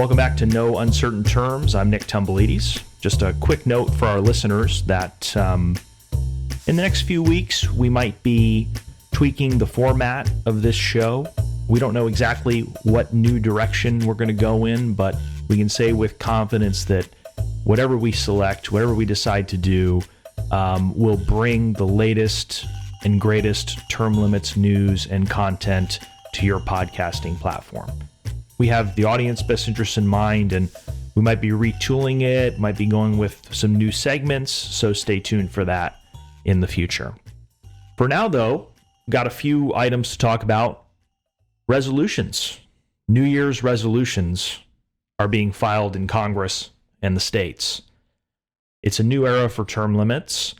Welcome back to No Uncertain Terms. I'm Nick Tomboulides. Just a quick note for our listeners that in the next few weeks, we might be tweaking the format of this show. We don't know exactly what new direction we're going to go in, but we can say with confidence that whatever we select, whatever we decide to do, will bring the latest and greatest term limits news and content to your podcasting platform. We have the audience best interest in mind, and we might be retooling it, might be going with some new segments, so stay tuned for that in the future. For now, though, got a few items to talk about. Resolutions. New Year's resolutions are being filed in Congress and the states. It's a new era for term limits,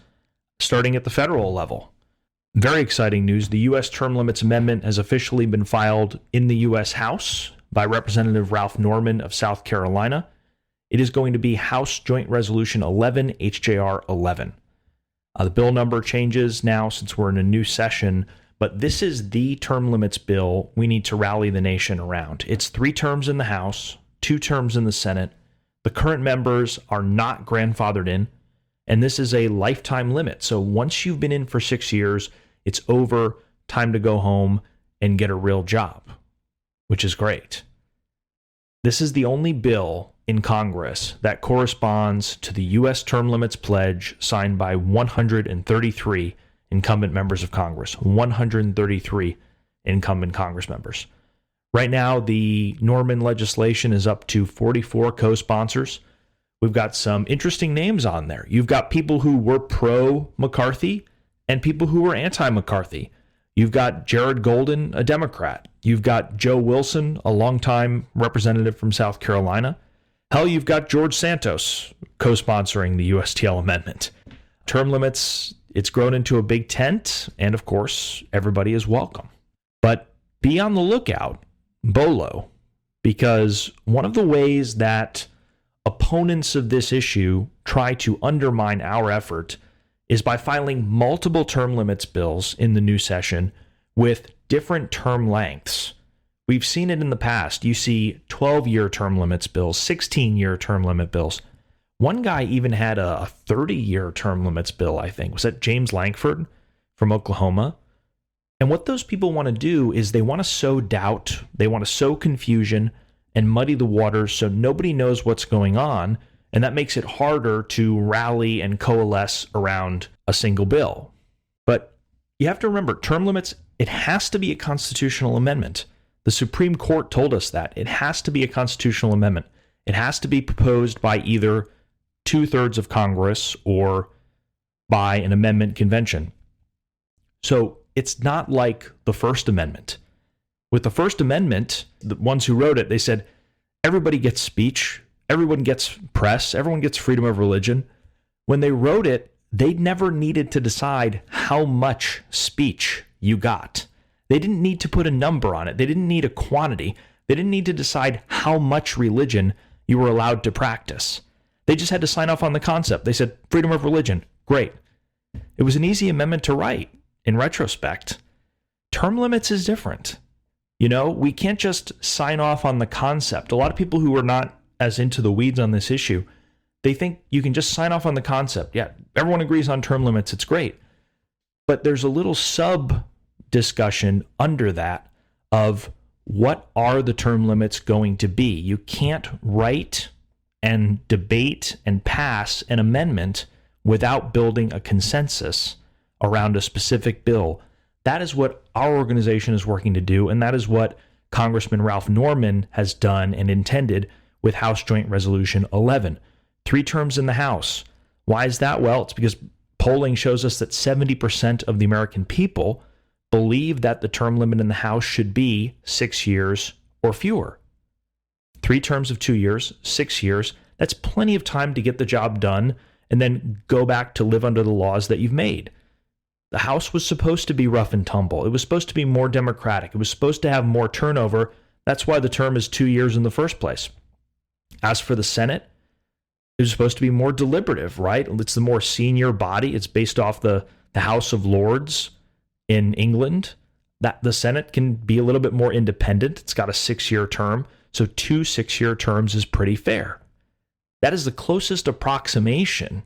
starting at the federal level. Very exciting news. The U.S. Term Limits Amendment has officially been filed in the U.S. House by Representative Ralph Norman of South Carolina. It is going to be House Joint Resolution 11, HJR 11. The bill number changes now since we're in a new session, but this is the term limits bill we need to rally the nation around. It's 3 terms in the House, 2 terms in the Senate. The current members are not grandfathered in, and this is a lifetime limit. So once you've been in for 6 years, it's over, time to go home and get a real job, which is great. This is the only bill in Congress that corresponds to the U.S. Term Limits Pledge signed by 133 incumbent members of Congress. 133 incumbent Congress members. Right now, the Norman legislation is up to 44 co-sponsors. We've got some interesting names on there. You've got people who were pro-McCarthy and people who were anti-McCarthy. You've got Jared Golden, a Democrat. You've got Joe Wilson, a longtime representative from South Carolina. Hell, you've got George Santos co-sponsoring the USTL amendment. Term limits, it's grown into a big tent, and of course, everybody is welcome. But be on the lookout, BOLO, because one of the ways that opponents of this issue try to undermine our effort is by filing multiple term limits bills in the new session with different term lengths. We've seen it in the past. You see 12-year term limits bills, 16-year term limit bills. One guy even had a 30-year term limits bill, I think. Was that James Lankford from Oklahoma? And what those people want to do is they want to sow doubt, they want to sow confusion and muddy the waters so nobody knows what's going on. And that makes it harder to rally and coalesce around a single bill. But you have to remember, term limits, it has to be a constitutional amendment. The Supreme Court told us that. It has to be a constitutional amendment. It has to be proposed by either 2/3 of Congress or by an amendment convention. So it's not like the First Amendment. With the First Amendment, the ones who wrote it, they said, everybody gets speech, everyone gets press, everyone gets freedom of religion. When they wrote it, they never needed to decide how much speech you got. They didn't need to put a number on it. They didn't need a quantity. They didn't need to decide how much religion you were allowed to practice. They just had to sign off on the concept. They said, freedom of religion, great. It was an easy amendment to write in retrospect. Term limits is different. You know, we can't just sign off on the concept. A lot of people who are not as into the weeds on this issue, they think you can just sign off on the concept. Yeah, everyone agrees on term limits. It's great. But there's a little sub discussion under that of what are the term limits going to be. You can't write and debate and pass an amendment without building a consensus around a specific bill. That is what our organization is working to do, and that is what Congressman Ralph Norman has done and intended with House Joint Resolution 11. 3 terms in the House. Why is that? Well, it's because polling shows us that 70% of the American people believe that the term limit in the House should be 6 years or fewer. 3 terms of 2 years, 6 years, that's plenty of time to get the job done and then go back to live under the laws that you've made. The House was supposed to be rough and tumble. It was supposed to be more democratic. It was supposed to have more turnover. That's why the term is 2 years in the first place. As for the Senate, it was supposed to be more deliberative, right? It's the more senior body. It's based off the House of Lords in England. That the Senate can be a little bit more independent. It's got a 6-year term. So 2 6-year terms is pretty fair. That is the closest approximation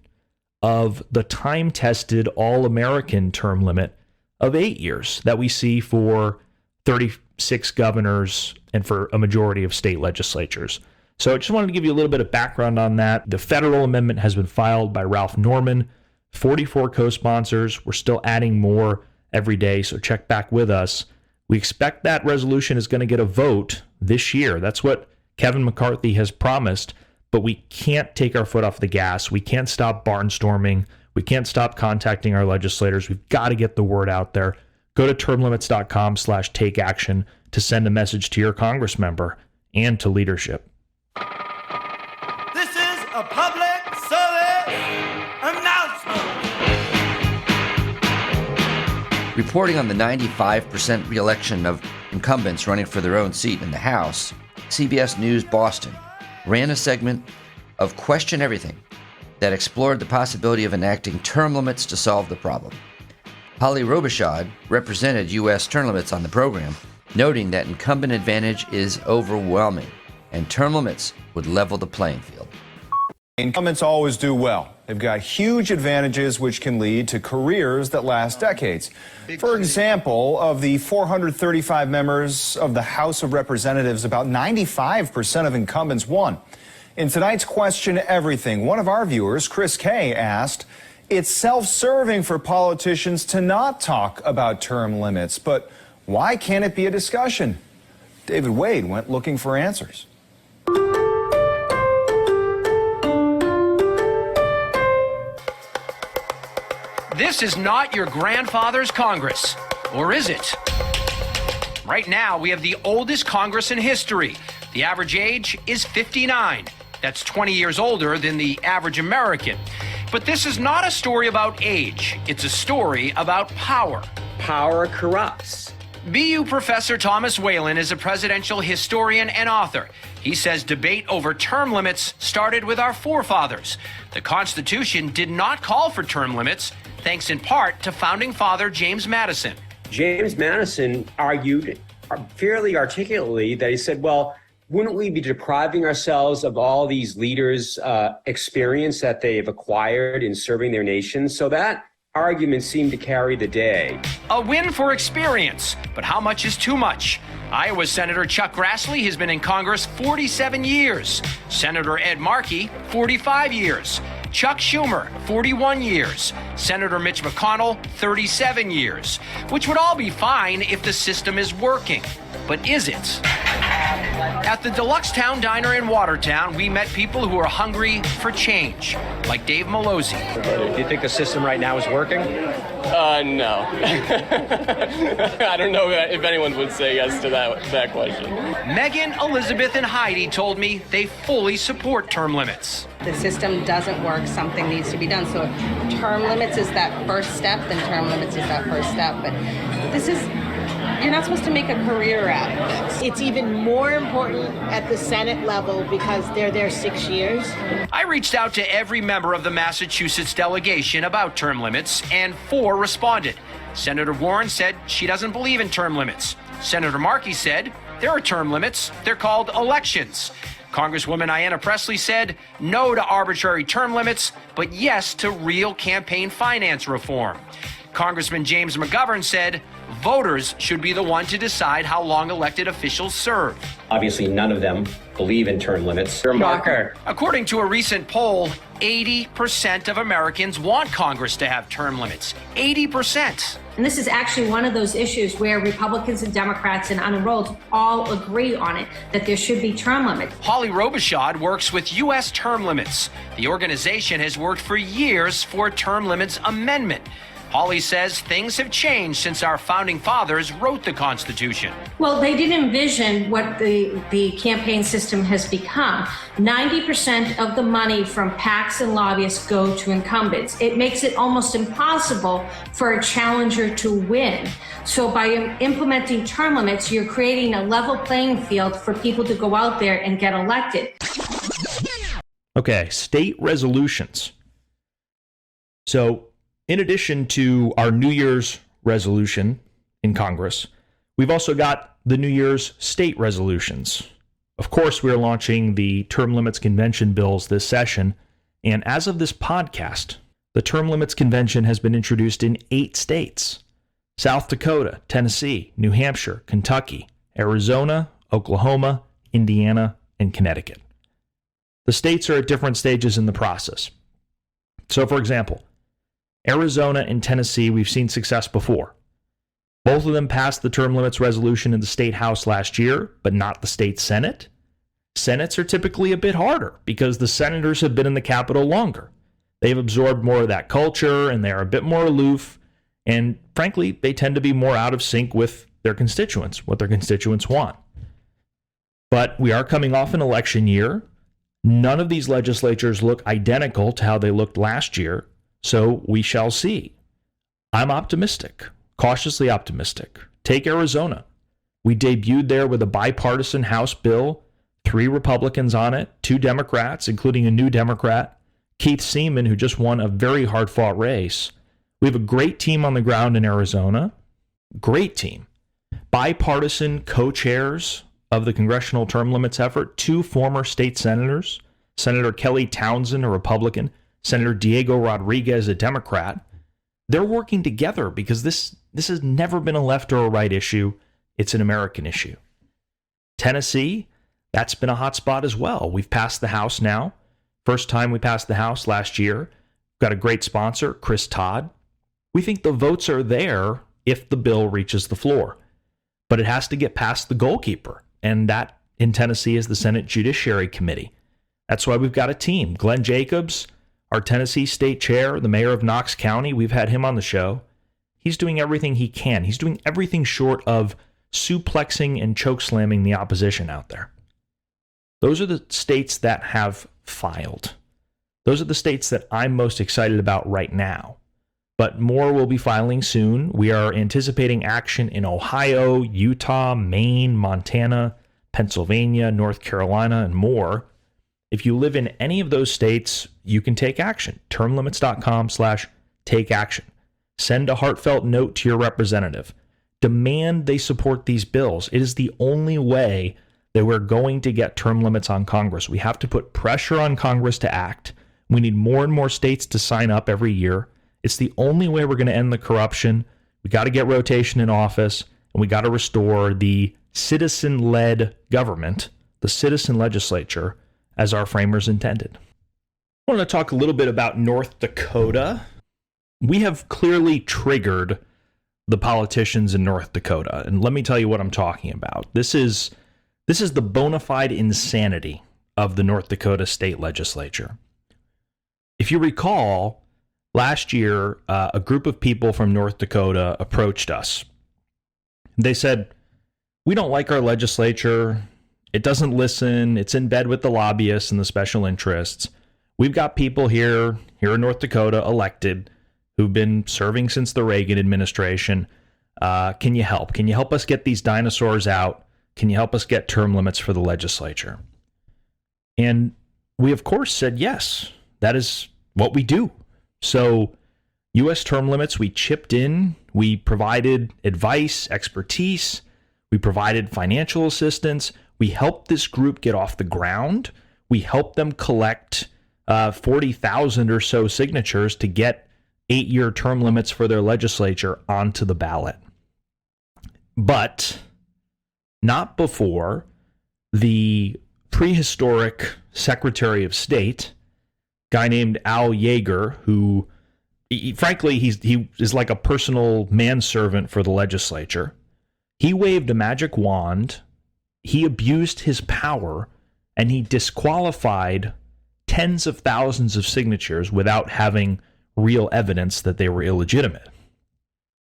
of the time-tested all-American term limit of 8 years that we see for 36 governors and for a majority of state legislatures. So I just wanted to give you a little bit of background on that. The federal amendment has been filed by Ralph Norman, 44 co-sponsors. We're still adding more every day, so check back with us. We expect that resolution is going to get a vote this year. That's what Kevin McCarthy has promised, but we can't take our foot off the gas. We can't stop barnstorming. We can't stop contacting our legislators. We've got to get the word out there. Go to termlimits.com/takeaction to send a message to your Congress member and to leadership. This is a public service announcement. Reporting on the 95% re-election of incumbents running for their own seat in the House, CBS News Boston ran a segment of Question Everything that explored the possibility of enacting term limits to solve the problem. Holly Robichaud represented U.S. term limits on the program, noting that incumbent advantage is overwhelming and term limits would level the playing field. Incumbents always do well. They've got huge advantages which can lead to careers that last decades. For example, of the 435 members of the House of Representatives, about 95% of incumbents won. In tonight's Question Everything, one of our viewers, Chris K., asked, it's self-serving for politicians to not talk about term limits, but why can't it be a discussion? David Wade went looking for answers. This is not your grandfather's Congress, or is it? Right now, we have the oldest Congress in history. The average age is 59. That's 20 years older than the average American. But this is not a story about age. It's a story about power. Power corrupts. BU Professor Thomas Whalen is a presidential historian and author. He says debate over term limits started with our forefathers. The Constitution did not call for term limits, thanks in part to founding father James Madison. James Madison argued fairly articulately that he said, well, wouldn't we be depriving ourselves of all these leaders' experience that they've acquired in serving their nation? So that argument seemed to carry the day. A win for experience, but how much is too much? Iowa Senator Chuck Grassley has been in Congress 47 years. Senator Ed Markey, 45 years. Chuck Schumer, 41 years. Senator Mitch McConnell, 37 years. Which would all be fine if the system is working. But is it? At the Deluxe Town Diner in Watertown, we met people who are hungry for change, like Dave Malozzi. Do you think the system right now is working? No. I don't know if anyone would say yes to that question. Megan, Elizabeth, and Heidi told me they fully support term limits. The system doesn't work, something needs to be done. So if term limits is that first step, then term limits is that first step. But this is, you're not supposed to make a career out of this. It's even more important at the Senate level because they're there 6 years. I reached out to every member of the Massachusetts delegation about term limits, and 4 responded. Senator Warren said she doesn't believe in term limits. Senator Markey said there are term limits. They're called elections. Congresswoman Ayanna Pressley said no to arbitrary term limits, but yes to real campaign finance reform. Congressman James McGovern said voters should be the one to decide how long elected officials serve. Obviously, none of them believe in term limits. Shocker. According to a recent poll, 80% of Americans want Congress to have term limits. 80%. And this is actually one of those issues where Republicans and Democrats and unenrolled all agree on it, that there should be term limits. Holly Robichaud works with U.S. Term Limits. The organization has worked for years for a term limits amendment. Holly says things have changed since our founding fathers wrote the Constitution. Well, they did envision what the campaign system has become. 90% of the money from PACs and lobbyists go to incumbents. It makes it almost impossible for a challenger to win. So by implementing term limits, you're creating a level playing field for people to go out there and get elected. Okay, state resolutions. So, in addition to our New Year's resolution in Congress, we've also got the New Year's state resolutions. Of course, we are launching the term limits convention bills this session, and as of this podcast, the term limits convention has been introduced in 8 states: South Dakota, Tennessee, New Hampshire, Kentucky, Arizona, Oklahoma, Indiana, and Connecticut. The states are at different stages in the process. So, for example, Arizona and Tennessee, we've seen success before. Both of them passed the term limits resolution in the state house last year, but not the state senate. Senates are typically a bit harder because the senators have been in the Capitol longer. They've absorbed more of that culture and they're a bit more aloof. And frankly, they tend to be more out of sync with their constituents, what their constituents want. But we are coming off an election year. None of these legislatures look identical to how they looked last year, so we shall see. I'm optimistic, cautiously optimistic. Take Arizona. We debuted there with a bipartisan House bill, 3 Republicans on it, 2 Democrats, including a new Democrat, Keith Seaman, who just won a very hard-fought race. We have a great team on the ground in Arizona. Great team. Bipartisan co-chairs of the congressional term limits effort, 2 former state senators, Senator Kelly Townsend, a Republican, Senator Diego Rodriguez, a Democrat. They're working together because this has never been a left or a right issue. It's an American issue. Tennessee, that's been a hot spot as well. We've passed the House now. First time we passed the House last year. Got a great sponsor, Chris Todd. We think the votes are there if the bill reaches the floor. But it has to get past the goalkeeper. And that in Tennessee is the Senate Judiciary Committee. That's why we've got a team. Glenn Jacobs, our Tennessee state chair, the mayor of Knox County, we've had him on the show. He's doing everything he can. He's doing everything short of suplexing and chokeslamming the opposition out there. Those are the states that have filed. Those are the states that I'm most excited about right now. But more will be filing soon. We are anticipating action in Ohio, Utah, Maine, Montana, Pennsylvania, North Carolina, and more. If you live in any of those states, you can take action. Termlimits.com/take action. Send a heartfelt note to your representative. Demand they support these bills. It is the only way that we're going to get term limits on Congress. We have to put pressure on Congress to act. We need more and more states to sign up every year. It's the only way we're going to end the corruption. We got to get rotation in office, and we got to restore the citizen-led government, the citizen legislature, as our framers intended. I want to talk a little bit about North Dakota. We have clearly triggered the politicians in North Dakota, and let me tell you what I'm talking about. This is the bona fide insanity of the North Dakota state legislature. If you recall, last year, a group of people from North Dakota approached us. They said, we don't like our legislature. It doesn't listen. It's in bed with the lobbyists and the special interests. We've got people here in North Dakota elected who've been serving since the Reagan administration. Can you help? Can you help us get these dinosaurs out? Can you help us get term limits for the legislature? And we, of course, said yes. That is what we do. So U.S. term limits, we chipped in. We provided advice, expertise. We provided financial assistance. We helped this group get off the ground. We helped them collect 40,000 or so signatures to get 8-year term limits for their legislature onto the ballot. But not before the prehistoric Secretary of State, guy named Al Yeager, who, frankly, he is like a personal manservant for the legislature. He waved a magic wand, he abused his power, and he disqualified tens of thousands of signatures without having real evidence that they were illegitimate.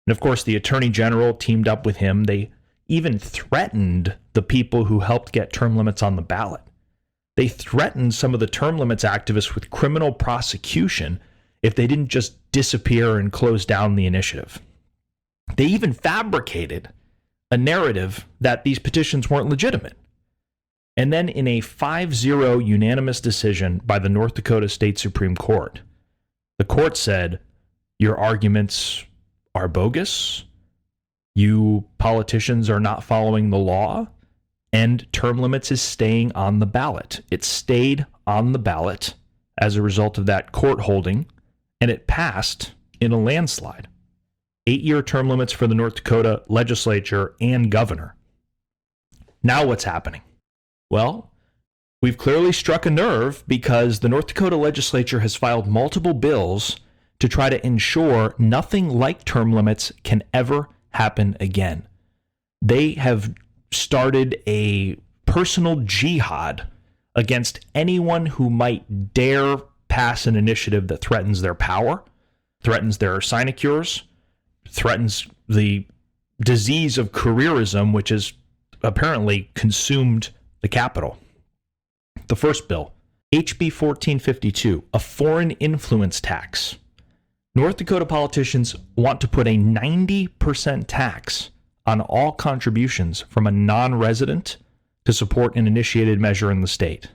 And of course, the Attorney General teamed up with him. They even threatened the people who helped get term limits on the ballot. They threatened some of the term limits activists with criminal prosecution if they didn't just disappear and close down the initiative. They even fabricated a narrative that these petitions weren't legitimate. And then in a 5-0 unanimous decision by the North Dakota State Supreme Court, the court said, your arguments are bogus. You politicians are not following the law. and term limits is staying on the ballot. It stayed on the ballot as a result of that court holding, and it passed in a landslide. 8-year term limits for the North Dakota legislature and governor. Now what's happening? Well, we've clearly struck a nerve because the North Dakota legislature has filed multiple bills to try to ensure nothing like term limits can ever happen again. They have started a personal jihad against anyone who might dare pass an initiative that threatens their power, threatens their sinecures, threatens the disease of careerism, which has apparently consumed the Capitol. The first bill, HB 1452, a foreign influence tax. North Dakota politicians want to put a 90% tax on all contributions from a non-resident to support an initiated measure in the state.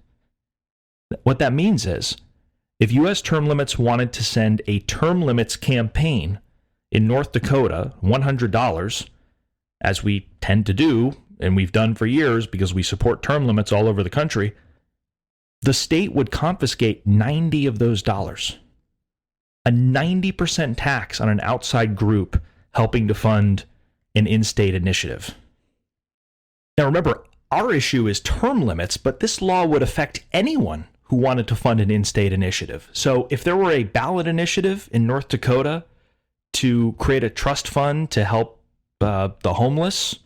What that means is, if U.S. term limits wanted to send a term limits campaign in North Dakota, $100, as we tend to do, and we've done for years because we support term limits all over the country, the state would confiscate 90 of those dollars. A 90% tax on an outside group helping to fund an in-state initiative. Now remember, our issue is term limits, but this law would affect anyone who wanted to fund an in-state initiative. So if there were a ballot initiative in North Dakota to create a trust fund to help the homeless,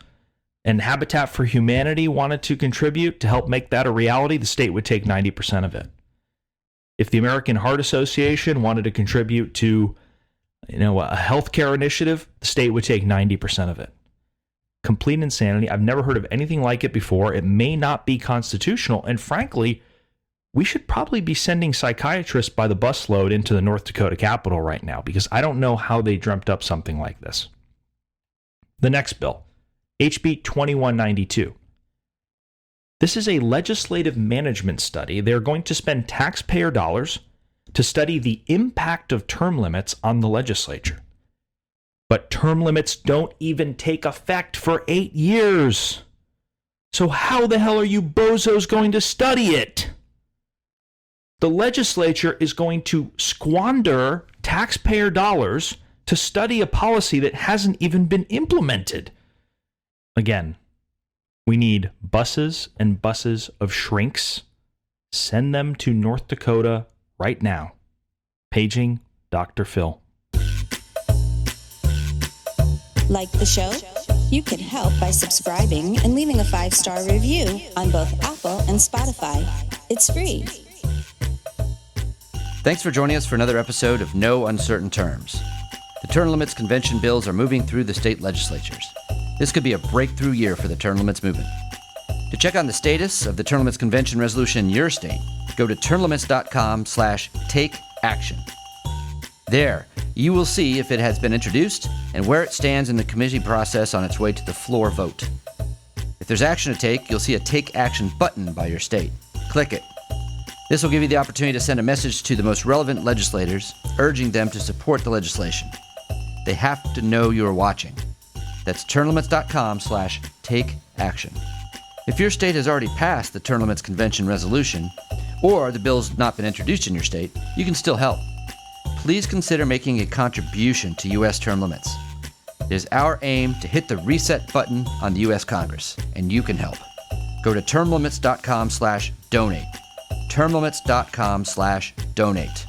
and Habitat for Humanity wanted to contribute to help make that a reality, the state would take 90% of it. If the American Heart Association wanted to contribute to, a healthcare initiative, the state would take 90% of it. Complete insanity. I've never heard of anything like it before. It may not be constitutional, and frankly, we should probably be sending psychiatrists by the busload into the North Dakota Capitol right now, because I don't know how they dreamt up something like this. The next bill, HB 2192. This is a legislative management study. They're going to spend taxpayer dollars to study the impact of term limits on the legislature. But term limits don't even take effect for 8 years. So how the hell are you bozos going to study it? The legislature is going to squander taxpayer dollars to study a policy that hasn't even been implemented. Again, we need buses and buses of shrinks. Send them to North Dakota right now. Paging Dr. Phil. Like the show? You can help by subscribing and leaving a 5-star review on both Apple and Spotify. It's free. Thanks for joining us for another episode of No Uncertain Terms. The term limits convention bills are moving through the state legislatures. This could be a breakthrough year for the term limits movement. To check on the status of the term limits convention resolution in your state, go to termlimits.com/takeaction. There, you will see if it has been introduced and where it stands in the committee process on its way to the floor vote. If there's action to take, you'll see a Take Action button by your state. Click it. This will give you the opportunity to send a message to the most relevant legislators, urging them to support the legislation. They have to know you're watching. That's termlimits.com/takeaction. If your state has already passed the term limits convention resolution, or the bill's not been introduced in your state, you can still help. Please consider making a contribution to U.S. term limits. It is our aim to hit the reset button on the U.S. Congress, and you can help. Go to termlimits.com/donate. termlimits.com/donate.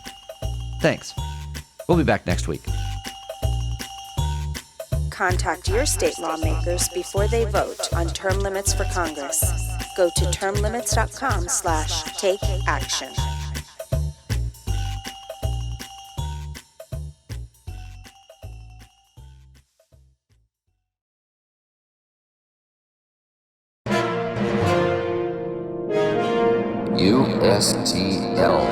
Thanks. We'll be back next week. Contact your state lawmakers before they vote on term limits for Congress. Go to termlimits.com/takeaction. USTL.